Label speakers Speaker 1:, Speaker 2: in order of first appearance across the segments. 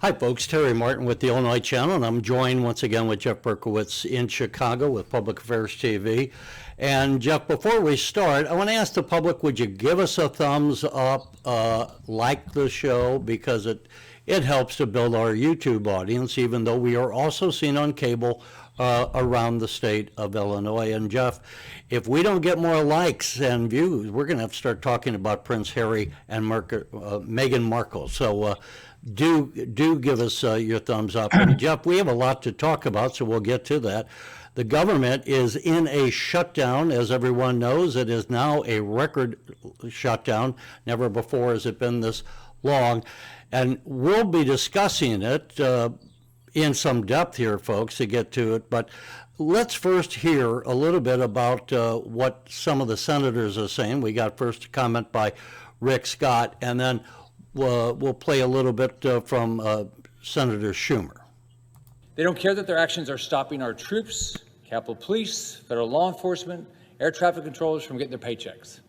Speaker 1: Hi, folks. Terry Martin with the Illinois Channel, and I'm joined once again with Jeff Berkowitz in Chicago with Public Affairs TV. And Jeff, before we start, I want to ask the public, would you give us a thumbs up, like the show, because it helps to build our YouTube audience, even though we are also seen on cable around the state of Illinois. And Jeff, if we don't get more likes and views, we're going to have to start talking about Prince Harry and Meghan Markle. So do give us your thumbs up. And Jeff, we have a lot to talk about, so we'll get to that. The government is in a shutdown, as everyone knows. It is now a record shutdown. Never before has it been this long. And we'll be discussing it in some depth here, folks, to get to it. But let's first hear a little bit about what some of the senators are saying. We got first a comment by Rick Scott, and then we'll play a little bit from Senator Schumer.
Speaker 2: They don't care that their actions are stopping our troops, Capitol Police, federal law enforcement, air traffic controllers from getting their paychecks.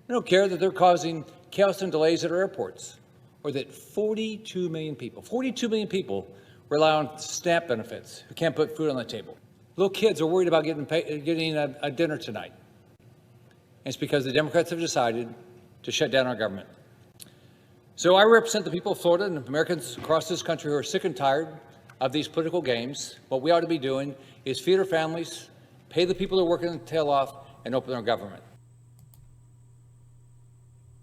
Speaker 2: They don't care that they're causing chaos and delays at our airports, or that 42 million people rely on SNAP benefits who can't put food on the table. Little kids are worried about getting a dinner tonight. And it's because the Democrats have decided to shut down our government. So I represent the people of Florida and Americans across this country who are sick and tired of these political games. What we ought to be doing is feed our families, pay the people who are working their tail off, and open our government.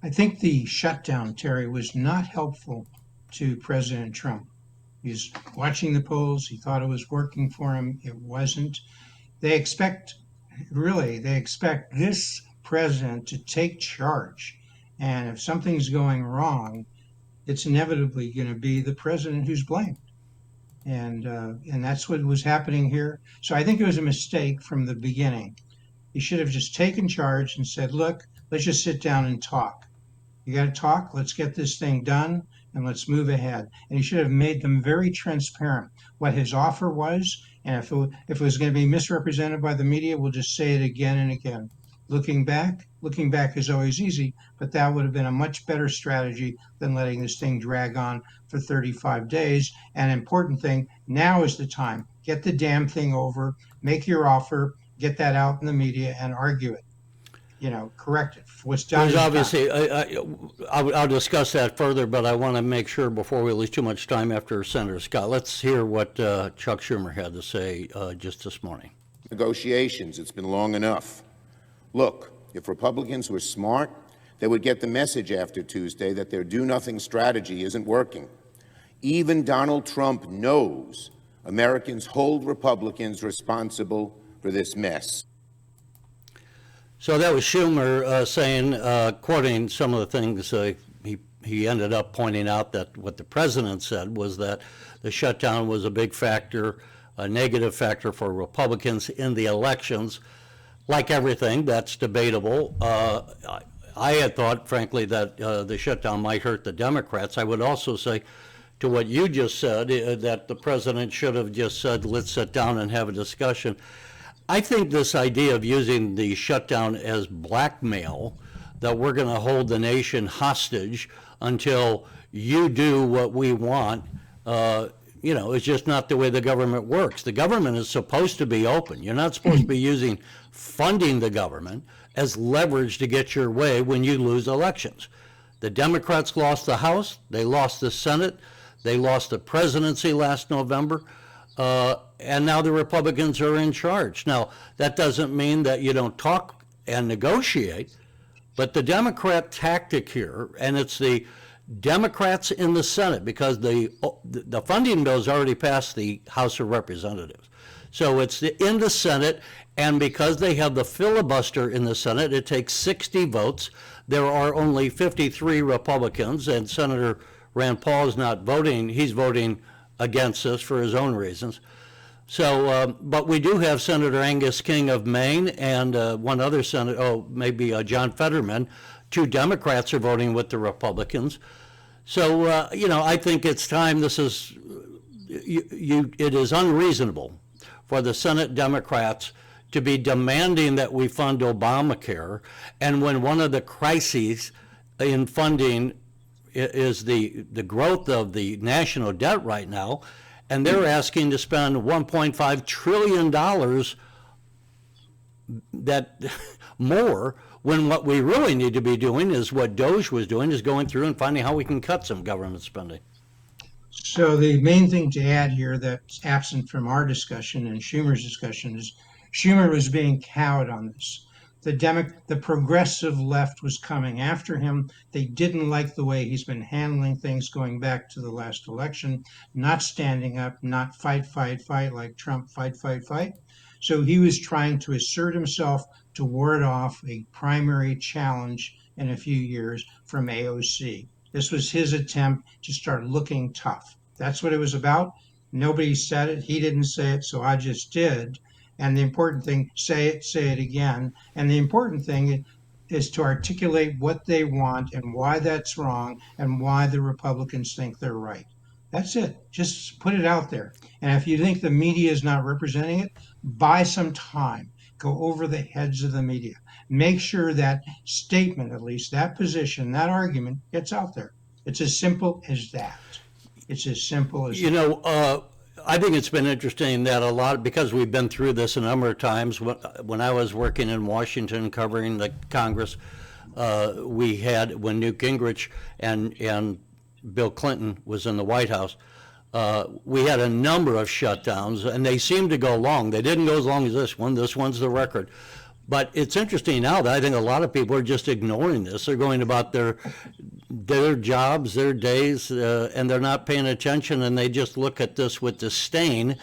Speaker 3: I think the shutdown, Terry, was not helpful to President Trump. He's watching the polls. He thought it was working for him. It wasn't. They expect this president to take charge. And if something's going wrong, it's inevitably going to be the president who's blamed. And that's what was happening here. So I think it was a mistake from the beginning. He should have just taken charge and said, look, let's just sit down and talk. You got to talk. Let's get this thing done and let's move ahead. And he should have made them very transparent what his offer was. And if it was going to be misrepresented by the media, we'll just say it again and again. Looking back is always easy, but that would have been a much better strategy than letting this thing drag on for 35 days. And important thing, now is the time. Get the damn thing over, make your offer, get that out in the media and argue it. Correct it. What's done is
Speaker 1: obviously, I'll discuss that further, but I want to make sure before we lose too much time after Senator Scott, let's hear what Chuck Schumer had to say just this morning.
Speaker 4: Negotiations, it's been long enough. Look, if Republicans were smart, they would get the message after Tuesday that their do-nothing strategy isn't working. Even Donald Trump knows Americans hold Republicans responsible for this mess.
Speaker 1: So that was Schumer saying, quoting some of the things he ended up pointing out that what the president said was that the shutdown was a big factor, a negative factor for Republicans in the elections. Like everything, that's debatable. I had thought, frankly, that the shutdown might hurt the Democrats. I would also say to what you just said, that the president should have just said, let's sit down and have a discussion. I think this idea of using the shutdown as blackmail, that we're going to hold the nation hostage until you do what we want, it's just not the way the government works. The government is supposed to be open. You're not supposed to be using funding the government as leverage to get your way when you lose elections. The Democrats lost the House, they lost the Senate, they lost the presidency last November, and now the Republicans are in charge. Now, that doesn't mean that you don't talk and negotiate, but the Democrat tactic here, and it's the Democrats in the Senate, because the funding bill's already passed the House of Representatives. So it's in the Senate, and because they have the filibuster in the Senate, it takes 60 votes. There are only 53 Republicans, and Senator Rand Paul is not voting. He's voting against this for his own reasons. So, but we do have Senator Angus King of Maine and one other senator, maybe John Fetterman. Two Democrats are voting with the Republicans. So, I think it's time. It is unreasonable for the Senate Democrats to be demanding that we fund Obamacare, and when one of the crises in funding is the growth of the national debt right now, and they're asking to spend $1.5 trillion that more, when what we really need to be doing is what Doge was doing, is going through and finding how we can cut some government spending.
Speaker 3: So the main thing to add here that's absent from our discussion and Schumer's discussion is Schumer was being cowed on this. The progressive left was coming after him. They didn't like the way he's been handling things going back to the last election, not standing up, not fight, fight, fight like Trump, fight, fight, fight. So he was trying to assert himself to ward off a primary challenge in a few years from AOC. This was his attempt to start looking tough. That's what it was about. Nobody said it. He didn't say it, so I just did. And the important thing, say it again. And the important thing is to articulate what they want and why that's wrong and why the Republicans think they're right. That's it. Just put it out there. And if you think the media is not representing it, buy some time. Go over the heads of the media. Make sure that statement, at least that position, that argument gets out there. It's as simple as that. It's as simple as that.
Speaker 1: I think it's been interesting that a lot, because we've been through this a number of times. When I was working in Washington covering the Congress, we had, when Newt Gingrich and Bill Clinton was in the White House, we had a number of shutdowns, and they seemed to go long. They didn't go as long as this one. This one's the record. But it's interesting now that I think a lot of people are just ignoring this. They're going about their jobs, their days, and they're not paying attention, and they just look at this with disdain.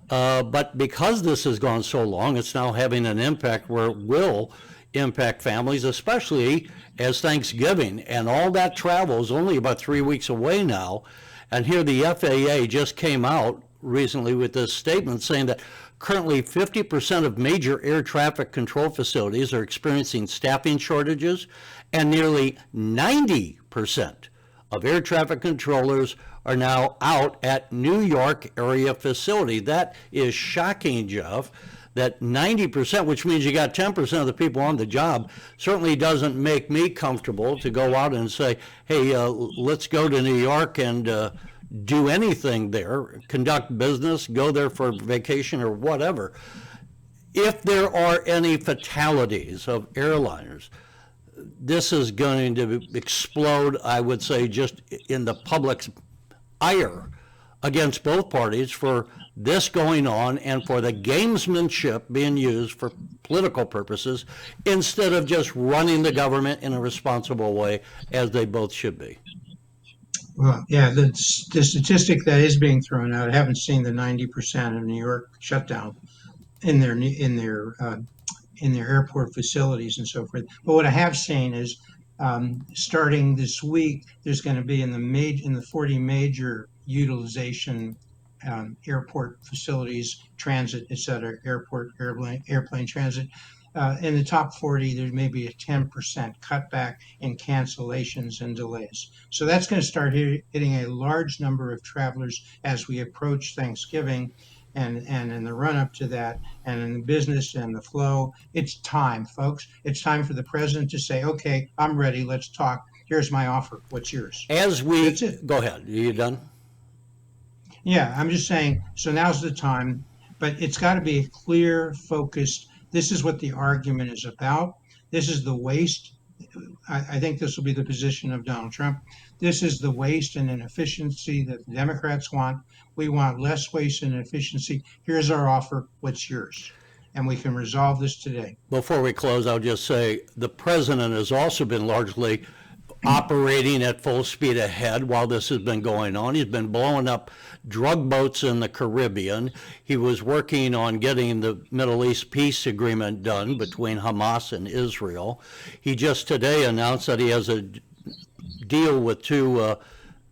Speaker 1: But because this has gone so long, it's now having an impact where it will impact families, especially as Thanksgiving. And all that travel is only about 3 weeks away now. And here the FAA just came out recently with this statement saying that currently 50% of major air traffic control facilities are experiencing staffing shortages, and nearly 90% of air traffic controllers are now out at New York area facility. That is shocking, Jeff. That 90%, which means you got 10% of the people on the job, certainly doesn't make me comfortable to go out and say, hey, let's go to New York and do anything there, conduct business, go there for vacation or whatever. If there are any fatalities of airliners, this is going to explode, I would say, just in the public's ire against both parties for this going on and for the gamesmanship being used for political purposes instead of just running the government in a responsible way, as they both should be.
Speaker 3: Well, yeah, the statistic that is being thrown out, I haven't seen the 90% of New York shutdown in their airport facilities and so forth. But what I have seen is starting this week, there's going to be in the 40 major utilization airport facilities, transit, et cetera, airplane transit. In the top 40, there may be a 10% cutback in cancellations and delays. So that's going to start hitting a large number of travelers as we approach Thanksgiving and in the run up to that, and in the business and the flow. It's time, folks. It's time for the president to say, okay, I'm ready. Let's talk. Here's my offer. What's yours? That's it.
Speaker 1: Go ahead. Are you done?
Speaker 3: Yeah, I'm just saying, so now's the time, but it's got to be a clear, focused, this is what the argument is about. This is the waste. I think this will be the position of Donald Trump. This is the waste and inefficiency that the Democrats want. We want less waste and inefficiency. Here's our offer. What's yours? And we can resolve this today.
Speaker 1: Before we close, I'll just say the president has also been largely operating at full speed ahead while this has been going on. He's been blowing up drug boats in the Caribbean. He was working on getting the Middle East peace agreement done between Hamas and Israel. He just today announced that he has a deal with two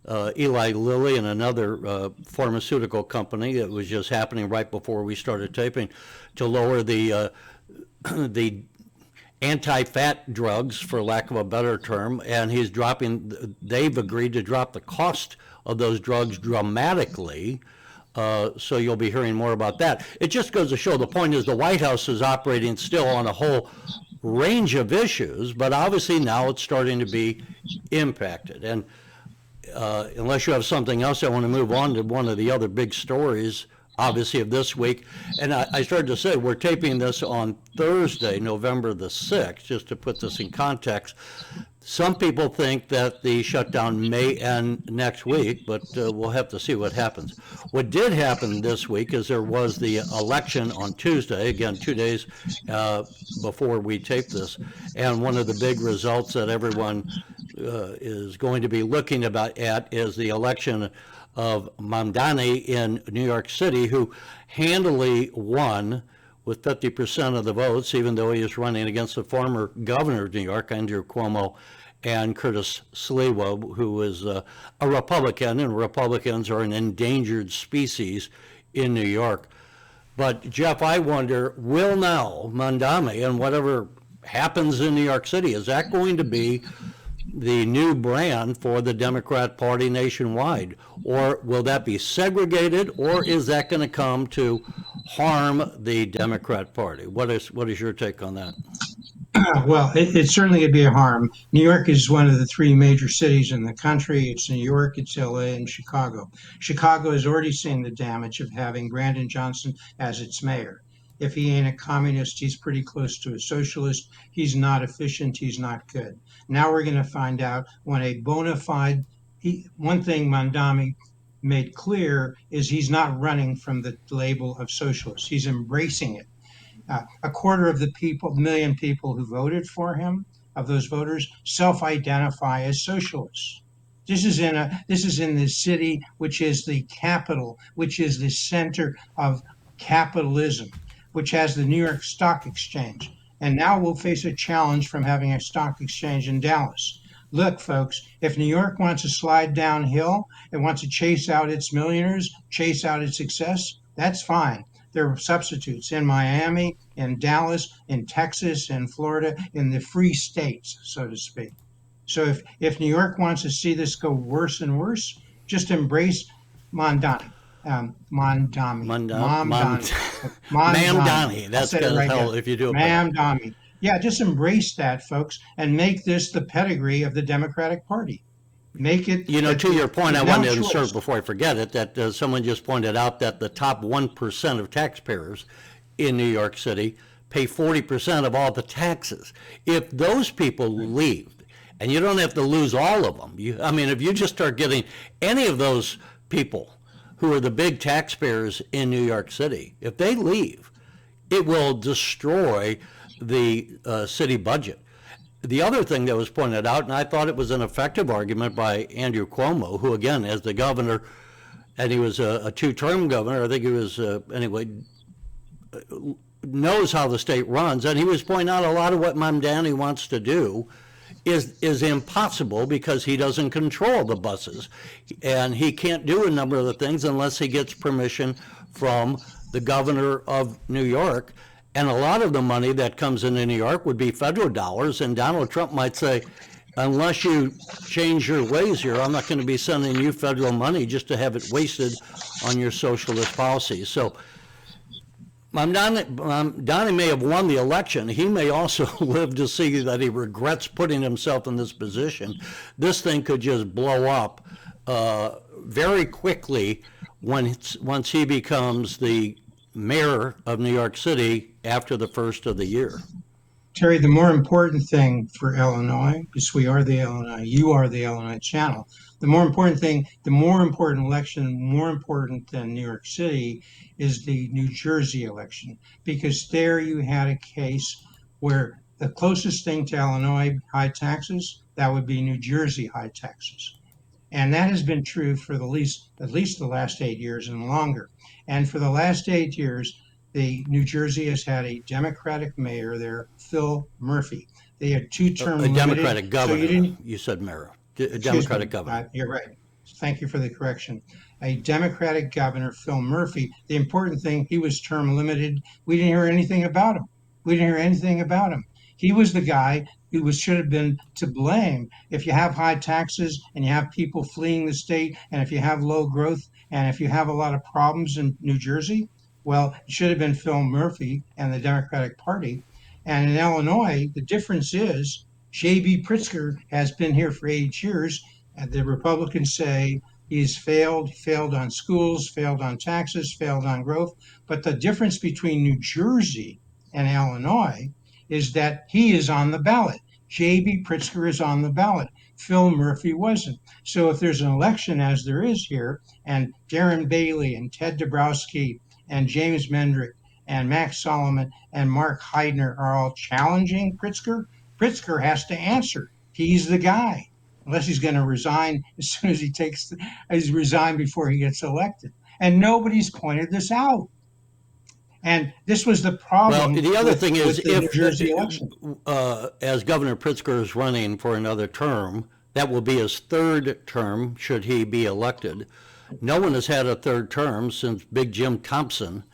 Speaker 1: Eli Lilly and another pharmaceutical company that was just happening right before we started taping to lower the anti-fat drugs, for lack of a better term, and they've agreed to drop the cost of those drugs dramatically. So you'll be hearing more about that. It just goes to show the point is the White House is operating still on a whole range of issues, but obviously now it's starting to be impacted. And unless you have something else, I want to move on to one of the other big stories, obviously, of this week. And I started to say, we're taping this on Thursday, November the 6th, just to put this in context. Some people think that the shutdown may end next week, but we'll have to see what happens. What did happen this week is there was the election on Tuesday, again, 2 days before we tape this, and one of the big results that everyone is going to be looking at is the election of Mamdani in New York City, who handily won with 50% of the votes, even though he is running against the former governor of New York, Andrew Cuomo, and Curtis Sliwa, who is a Republican, and Republicans are an endangered species in New York. But Jeff, I wonder, will now Mamdani and whatever happens in New York City, is that going to be the new brand for the Democrat Party nationwide? Or will that be segregated, or is that going to come to harm the Democrat Party? What is your take on that?
Speaker 3: Well, it's certainly going to be a harm. New York is one of the three major cities in the country. It's New York, it's LA, and Chicago. Chicago has already seen the damage of having Brandon Johnson as its mayor. If he ain't a communist, he's pretty close to a socialist. He's not efficient. He's not good. Now we're going to find out when a bona fide, one thing Mamdani made clear is he's not running from the label of socialist. He's embracing it. A quarter of the million people who voted for him, of those voters, self-identify as socialists. This is in the city, which is the capital, which is the center of capitalism, which has the New York Stock Exchange. And now we'll face a challenge from having a stock exchange in Dallas. Look, folks, if New York wants to slide downhill and wants to chase out its millionaires, chase out its success, that's fine. There are substitutes in Miami, in Dallas, in Texas, in Florida, in the free states, so to speak. So if New York wants to see this go worse and worse, just embrace Mamdani.
Speaker 1: Mamdani. That's
Speaker 3: going
Speaker 1: gonna
Speaker 3: right
Speaker 1: tell
Speaker 3: there.
Speaker 1: if you do it.
Speaker 3: Mamdani. Yeah, just embrace that, folks, and make this the pedigree of the Democratic Party. Make it.
Speaker 1: To your point, I
Speaker 3: now
Speaker 1: wanted to
Speaker 3: choice.
Speaker 1: insert before I forget it that someone just pointed out that the top 1% of taxpayers in New York City pay 40% of all the taxes. If those people leave, and you don't have to lose all of them, if you just start getting any of those people who are the big taxpayers in New York City, if they leave, it will destroy the city budget. The other thing that was pointed out, and I thought it was an effective argument by Andrew Cuomo, who again, as the governor, and he was a two-term governor, I think he was, knows how the state runs, and he was pointing out a lot of what Mamdani wants to do is impossible because he doesn't control the buses, and he can't do a number of the things unless he gets permission from the governor of New York. And a lot of the money that comes into New York would be federal dollars, and Donald Trump might say, unless you change your ways here, I'm not going to be sending you federal money just to have it wasted on your socialist policies. So Mamdani may have won the election. He may also live to see that he regrets putting himself in this position. This thing could just blow up very quickly once he becomes the mayor of New York City after the first of the year.
Speaker 3: Terry, the more important thing for Illinois, because we are the Illinois, you are the Illinois channel, the more important thing, the more important election, more important than New York City, is the New Jersey election, because there you had a case where the closest thing to Illinois high taxes, that would be New Jersey high taxes. And that has been true for at least the last 8 years and longer. And for the last 8 years, the New Jersey has had a Democratic mayor there, Phil Murphy. They had two-term
Speaker 1: A
Speaker 3: limited.
Speaker 1: Democratic governor.
Speaker 3: So
Speaker 1: you said mayor. A Democratic governor.
Speaker 3: You're right. Thank you for the correction. A Democratic governor, Phil Murphy. The important thing, he was term limited. We didn't hear anything about him. He was the guy who should have been to blame. If you have high taxes and you have people fleeing the state, and if you have low growth, and if you have a lot of problems in New Jersey, well, it should have been Phil Murphy and the Democratic Party. And in Illinois, the difference is J.B. Pritzker has been here for 8 years. And the Republicans say he's failed on schools, failed on taxes, failed on growth. But the difference between New Jersey and Illinois is that he is on the ballot. J.B. Pritzker is on the ballot. Phil Murphy wasn't. So if there's an election, as there is here, and Darren Bailey and Ted Dabrowski and James Mendrick and Max Solomon and Mark Heidner are all challenging Pritzker, Pritzker has to answer. He's the guy, unless he's going to resign as soon as he's resigned before he gets elected. And nobody's pointed this out. And this was the
Speaker 1: Well,
Speaker 3: problem
Speaker 1: the other thing is,
Speaker 3: with the New Jersey election.
Speaker 1: as Governor Pritzker is running for another term, that will be his third term, should he be elected. No one has had a third term since Big Jim Thompson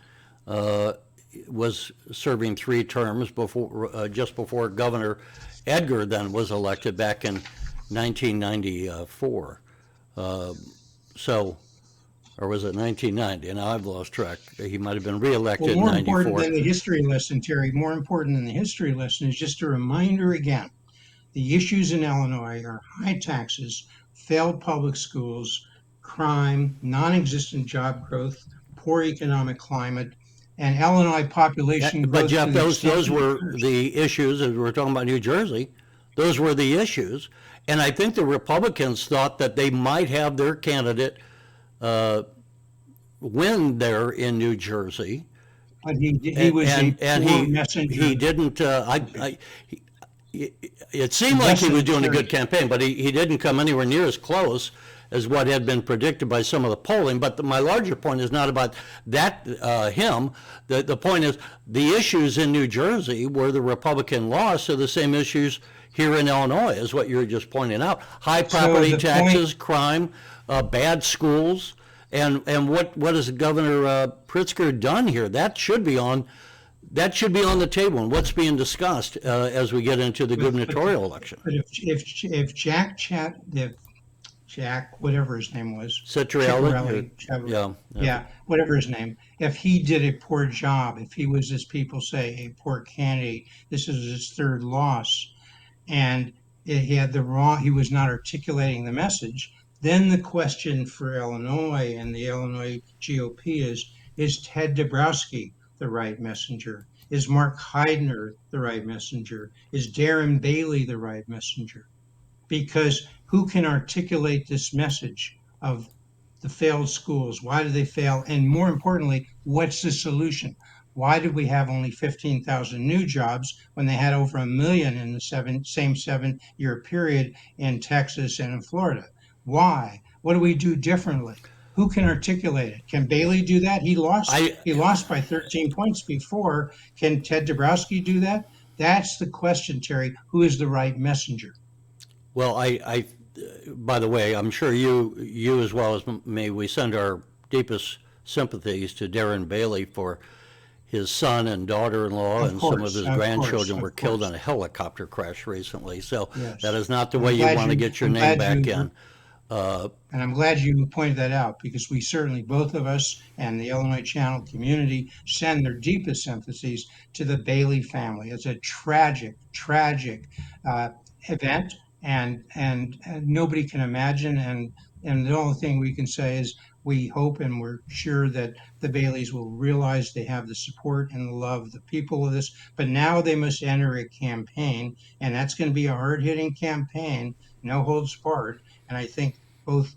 Speaker 1: was serving 3 terms before, just before Governor Edgar then was elected back in 1994. So, or was it 1990? Now I've lost track. He might have been reelected
Speaker 3: Well,
Speaker 1: in
Speaker 3: more
Speaker 1: 94.
Speaker 3: important than the history lesson, Terry, more important than the history lesson is just a reminder again. The issues in Illinois are high taxes, failed public schools, crime, non-existent job growth, poor economic climate, and Illinois population growth.
Speaker 1: But Jeff,
Speaker 3: to the
Speaker 1: those
Speaker 3: extent it
Speaker 1: were
Speaker 3: occurs.
Speaker 1: the issues, as we're talking about New Jersey, those were the issues. And I think the Republicans thought that they might have their candidate win there in New Jersey.
Speaker 3: But he was a poor messenger.
Speaker 1: He didn't, it seemed like he was doing a good campaign, but he didn't come anywhere near as close as what had been predicted by some of the polling. But my larger point is not about that, him. The point is the issues in New Jersey where the Republican lost are the same issues here in Illinois, is what you're just pointing out. High property taxes, crime, bad schools, and what has Governor Pritzker done here? That should be on the table and what's being discussed as we get into the gubernatorial election.
Speaker 3: But if Jack, whatever his name was,
Speaker 1: Citrielli,
Speaker 3: yeah, whatever his name, if he did a poor job, if he was, as people say, a poor candidate, this is his third loss, and he was not articulating the message, then the question for Illinois and the Illinois GOP is Ted Dabrowski the right messenger? Is Mark Heidner the right messenger? Is Darren Bailey the right messenger? Because who can articulate this message of the failed schools? Why do they fail? And more importantly, what's the solution? Why did we have only 15,000 new jobs when they had over 1 million in the same 7-year period in Texas and in Florida? Why? What do we do differently? Who can articulate it? Can Bailey do that? He lost by 13 points before. Can Ted Dabrowski do that? That's the question, Terry. Who is the right messenger?
Speaker 1: Well, by the way, I'm sure you as well as me, we send our deepest sympathies to Darren Bailey for his son and daughter-in-law, and some of his grandchildren were killed in a helicopter crash recently. So that is not the way you want to get your name back in.
Speaker 3: And I'm glad you pointed that out, because we certainly, both of us and the Illinois Channel community, send their deepest sympathies to the Bailey family. It's a tragic event, and nobody can imagine. And the only thing we can say is we hope and we're sure that the Baileys will realize they have the support and the love of the people of this. But now they must enter a campaign, and that's going to be a hard-hitting campaign, no holds barred. And I think both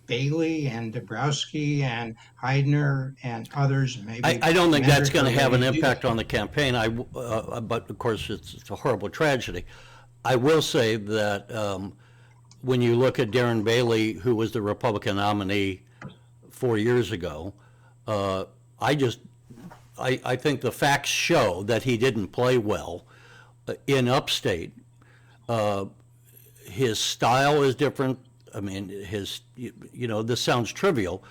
Speaker 3: Bailey and Dabrowski and Heidner and others, maybe.
Speaker 1: I don't think that's going to have an impact on the campaign. But of course, it's a horrible tragedy. I will say that when you look at Darren Bailey, who was the Republican nominee 4 years ago, I think the facts show that he didn't play well in upstate. His style is different. I mean, this sounds trivial,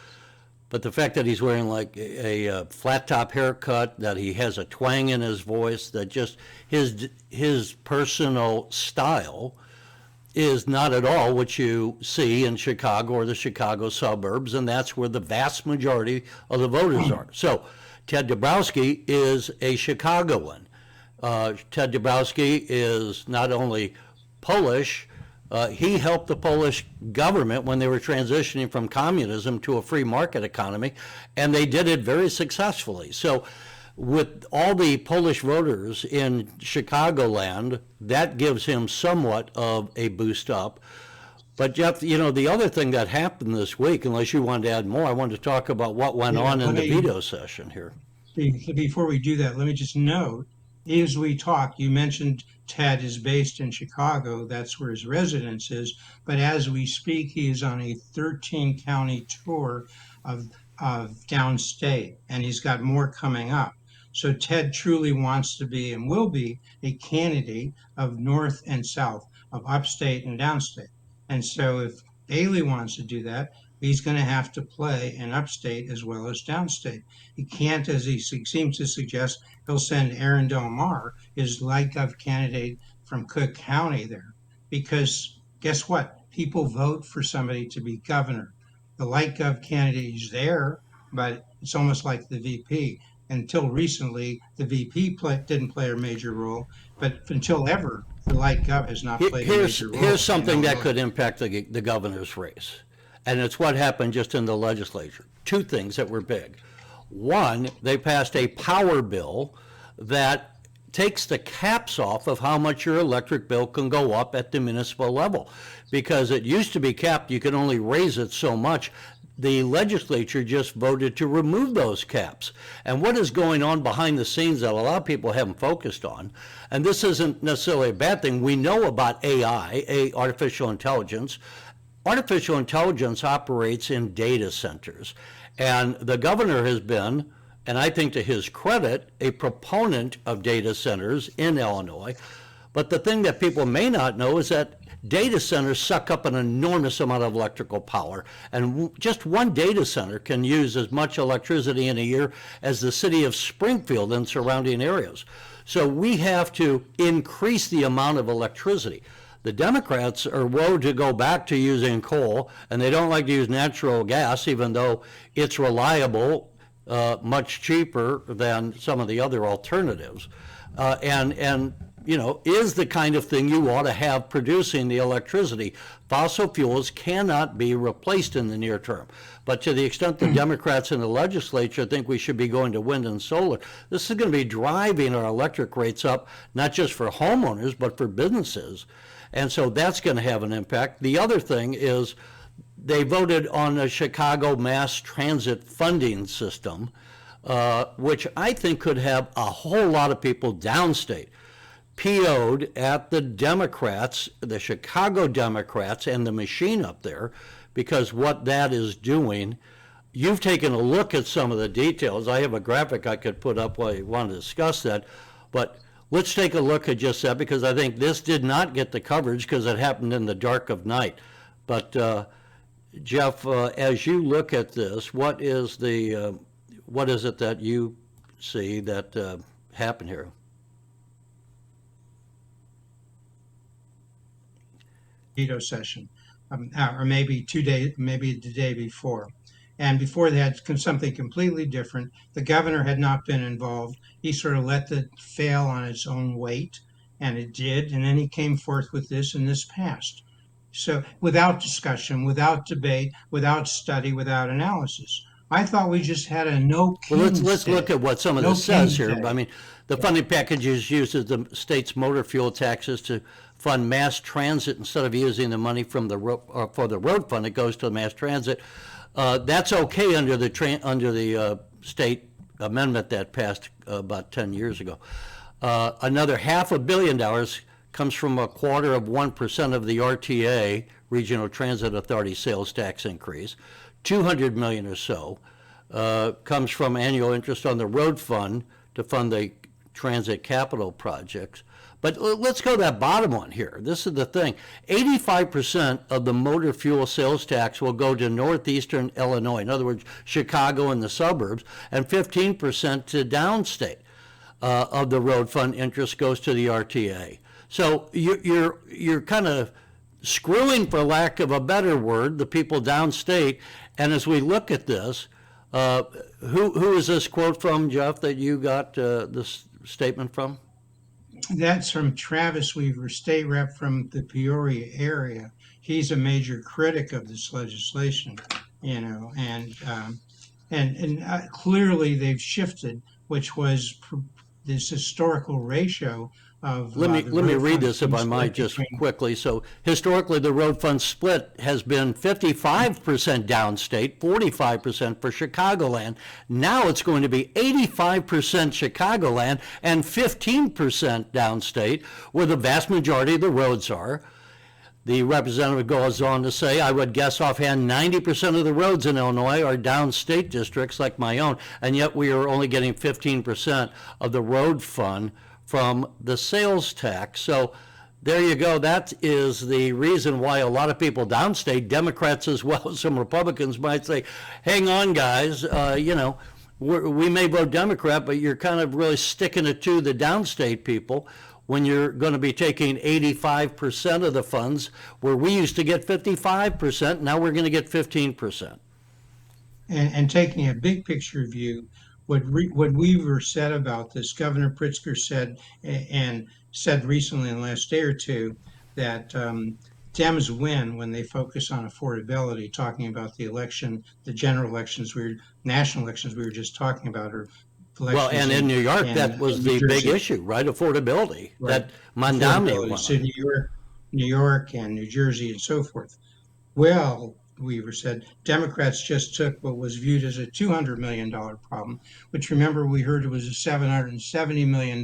Speaker 1: but the fact that he's wearing like a flat top haircut, that he has a twang in his voice, that just his personal style is not at all what you see in Chicago or the Chicago suburbs, and that's where the vast majority of the voters are. So Ted Dabrowski is a Chicagoan. Ted Dabrowski is not only Polish, He helped the Polish government when they were transitioning from communism to a free market economy, and they did it very successfully. So with all the Polish voters in Chicagoland, that gives him somewhat of a boost up. But Jeff, you know, the other thing that happened this week, unless you wanted to add more, I wanted to talk about what went on in the veto session here.
Speaker 3: Before we do that, let me just note, as we talk, you mentioned Ted is based in Chicago. That's where his residence is. But as we speak, he is on a 13 county tour of downstate, and he's got more coming up. So Ted truly wants to be and will be a candidate of North and South, of upstate and downstate. And so if Bailey wants to do that, he's going to have to play in upstate as well as downstate. He can't, as he seems to suggest, he'll send Aaron Del Mar, his light gov candidate from Cook County there, because guess what? People vote for somebody to be governor. The light gov candidate is there, but it's almost like the VP. Until recently, the VP didn't play a major role, but until ever, the light gov has not played a major role.
Speaker 1: Here's something that could impact the governor's race, and it's what happened just in the legislature. Two things that were big. One, they passed a power bill that takes the caps off of how much your electric bill can go up at the municipal level, because it used to be capped, you could only raise it so much. The legislature just voted to remove those caps. And what is going on behind the scenes that a lot of people haven't focused on, and this isn't necessarily a bad thing, we know about AI, artificial intelligence. Artificial intelligence operates in data centers. And the governor has been, and I think to his credit, a proponent of data centers in Illinois. But the thing that people may not know is that data centers suck up an enormous amount of electrical power, and just one data center can use as much electricity in a year as the city of Springfield and surrounding areas. So we have to increase the amount of electricity. The Democrats are woe to go back to using coal, and they don't like to use natural gas, even though it's reliable, much cheaper than some of the other alternatives, and you know, is the kind of thing you ought to have producing the electricity. Fossil fuels cannot be replaced in the near term. But to the extent the Democrats in the legislature think we should be going to wind and solar, this is going to be driving our electric rates up, not just for homeowners, but for businesses. And so that's going to have an impact. The other thing is they voted on a Chicago mass transit funding system, which I think could have a whole lot of people downstate PO'd at the Democrats, the Chicago Democrats, and the machine up there, because what that is doing, you've taken a look at some of the details. I have a graphic I could put up while you want to discuss that, but let's take a look at just that, because I think this did not get the coverage because it happened in the dark of night. But Jeff, as you look at this, what is it that you see that happened here?
Speaker 3: Veto session, or maybe maybe the day before. And before they had something completely different. The governor had not been involved. He sort of let it fail on its own weight, and it did. And then he came forth with this, and this passed. So without discussion, without debate, without study, without analysis. I thought we just had a no kings
Speaker 1: Well, let's look at what some of this says here.
Speaker 3: Day.
Speaker 1: I mean, the funding packages uses the state's motor fuel taxes to fund mass transit instead of using the money from for the road fund. It goes to mass transit. That's okay under the state amendment that passed about 10 years ago. Another $500 million comes from 1/4% of the RTA, Regional Transit Authority sales tax increase. $200 million or so comes from annual interest on the road fund to fund the transit capital projects. But let's go to that bottom one here. This is the thing. 85% of the motor fuel sales tax will go to northeastern Illinois, in other words, Chicago and the suburbs, and 15% to downstate of the road fund interest goes to the RTA. So you're kind of screwing, for lack of a better word, the people downstate. And as we look at this, who is this quote from, Jeff, that you got this statement from?
Speaker 3: That's from Travis Weaver, state rep from the Peoria area. He's a major critic of this legislation, and clearly they've shifted, which was this historical ratio of the
Speaker 1: Let me
Speaker 3: road
Speaker 1: read
Speaker 3: funds
Speaker 1: this if
Speaker 3: being
Speaker 1: I might
Speaker 3: split
Speaker 1: just
Speaker 3: between.
Speaker 1: quickly. So historically, the road fund split has been 55% downstate, 45% for Chicagoland. Now it's going to be 85% Chicagoland and 15% downstate, where the vast majority of the roads are. The representative goes on to say, I would guess offhand 90% of the roads in Illinois are downstate districts like my own, and yet we are only getting 15% of the road fund from the sales tax. So there you go. That is the reason why a lot of people downstate, Democrats as well as some Republicans, might say, hang on, guys, we may vote Democrat, but you're kind of really sticking it to the downstate people when you're going to be taking 85% of the funds, where we used to get 55%, now we're going to get 15%.
Speaker 3: And taking a big picture view, what Weaver said about this, Governor Pritzker said, and said recently in the last day or two, that Dems win when they focus on affordability, talking about the election, the general elections, national elections we were just talking about, or
Speaker 1: Well,
Speaker 3: elections
Speaker 1: and in New York, that was
Speaker 3: in
Speaker 1: the
Speaker 3: New
Speaker 1: big
Speaker 3: Jersey.
Speaker 1: issue, right? Affordability.
Speaker 3: Right.
Speaker 1: That Mamdani
Speaker 3: Affordability.
Speaker 1: won
Speaker 3: So
Speaker 1: on.
Speaker 3: New York and New Jersey and so forth. Well, Weaver said, Democrats just took what was viewed as a $200 million problem, which remember we heard it was a $770 million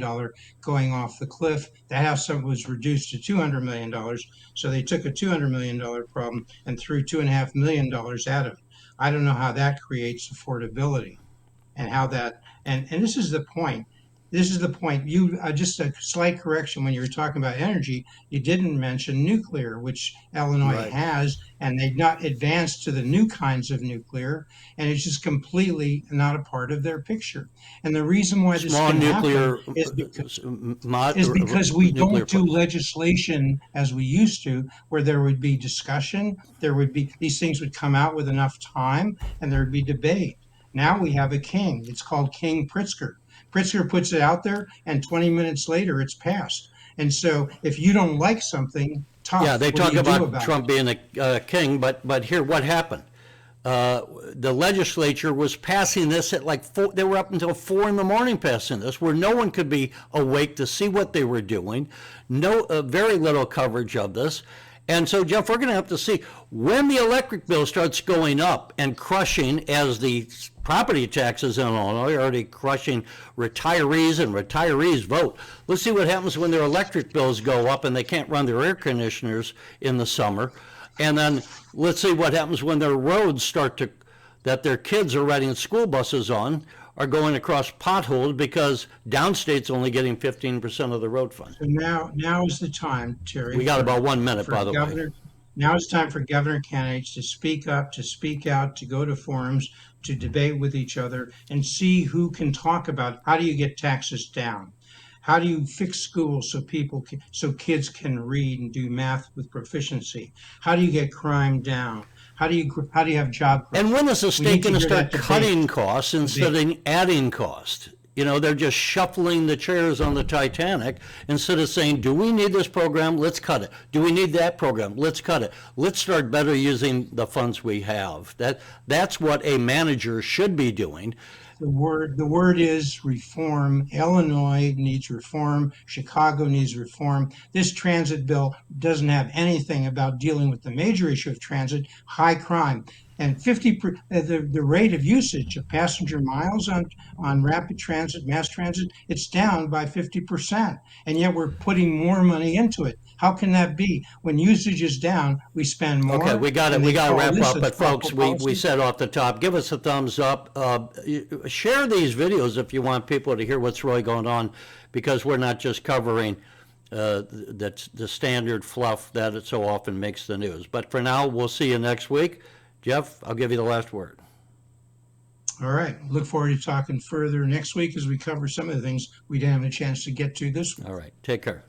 Speaker 3: going off the cliff. That house was reduced to $200 million. So they took a $200 million problem and threw $2.5 million at it. I don't know how that creates affordability and how that, and this is the point. This is the point. You just a slight correction when you were talking about energy. You didn't mention nuclear, which Illinois
Speaker 1: Right.
Speaker 3: has, and they've not advanced to the new kinds of nuclear, and it's just completely not a part of their picture. And the reason why this
Speaker 1: Small
Speaker 3: can happen
Speaker 1: nuclear,
Speaker 3: is because we
Speaker 1: nuclear
Speaker 3: don't do
Speaker 1: plants.
Speaker 3: legislation as we used to, where there would be discussion, there would be these things would come out with enough time, and there would be debate. Now we have a king. It's called King Pritzker. Pritzker puts it out there, and 20 minutes later, it's passed. And so, if you don't like something,
Speaker 1: Yeah,
Speaker 3: tough.
Speaker 1: they
Speaker 3: What do
Speaker 1: talk
Speaker 3: you do
Speaker 1: about
Speaker 3: about
Speaker 1: Trump being a king, but here, what happened? The legislature was passing this at like 4, they were up until 4 in the morning passing this, where no one could be awake to see what they were doing. No, very little coverage of this. And so, Jeff, we're going to have to see when the electric bill starts going up and crushing, as the property taxes in Illinois are already crushing retirees, and retirees vote. Let's see what happens when their electric bills go up and they can't run their air conditioners in the summer. And then let's see what happens when their roads that their kids are riding school buses on are going across potholes, because downstate's only getting 15% of the road fund.
Speaker 3: So now is the time, Terry.
Speaker 1: We got about 1 minute, by the way.
Speaker 3: Now it's time for governor candidates to speak up, to speak out, to go to forums, to debate with each other, and see who can talk about how do you get taxes down. How do you fix schools so kids can read and do math with proficiency? How do you get crime down? How do you have job growth?
Speaker 1: And when is the
Speaker 3: We
Speaker 1: state
Speaker 3: need to
Speaker 1: going to
Speaker 3: hear
Speaker 1: start
Speaker 3: that debate.
Speaker 1: cutting costs instead of adding cost? You know, they're just shuffling the chairs on the Titanic instead of saying, do we need this program? Let's cut it. Do we need that program? Let's cut it. Let's start better using the funds we have. That's what a manager should be doing.
Speaker 3: The word is reform. Illinois needs reform. Chicago needs reform. This transit bill doesn't have anything about dealing with the major issue of transit, high crime. And the rate of usage of passenger miles on rapid transit, mass transit, it's down by 50%. And yet we're putting more money into it. How can that be? When usage is down, we spend more.
Speaker 1: Okay, we got it.
Speaker 3: and
Speaker 1: We
Speaker 3: they
Speaker 1: got to
Speaker 3: call
Speaker 1: wrap
Speaker 3: this
Speaker 1: up.
Speaker 3: a
Speaker 1: But folks,
Speaker 3: thoughtful
Speaker 1: we
Speaker 3: policy.
Speaker 1: said off the top, give us a thumbs up. Share these videos if you want people to hear what's really going on, because we're not just covering the standard fluff that it so often makes the news. But for now, we'll see you next week. Jeff, I'll give you the last word.
Speaker 3: All right. Look forward to talking further next week as we cover some of the things we didn't have a chance to get to this week.
Speaker 1: All right, take care.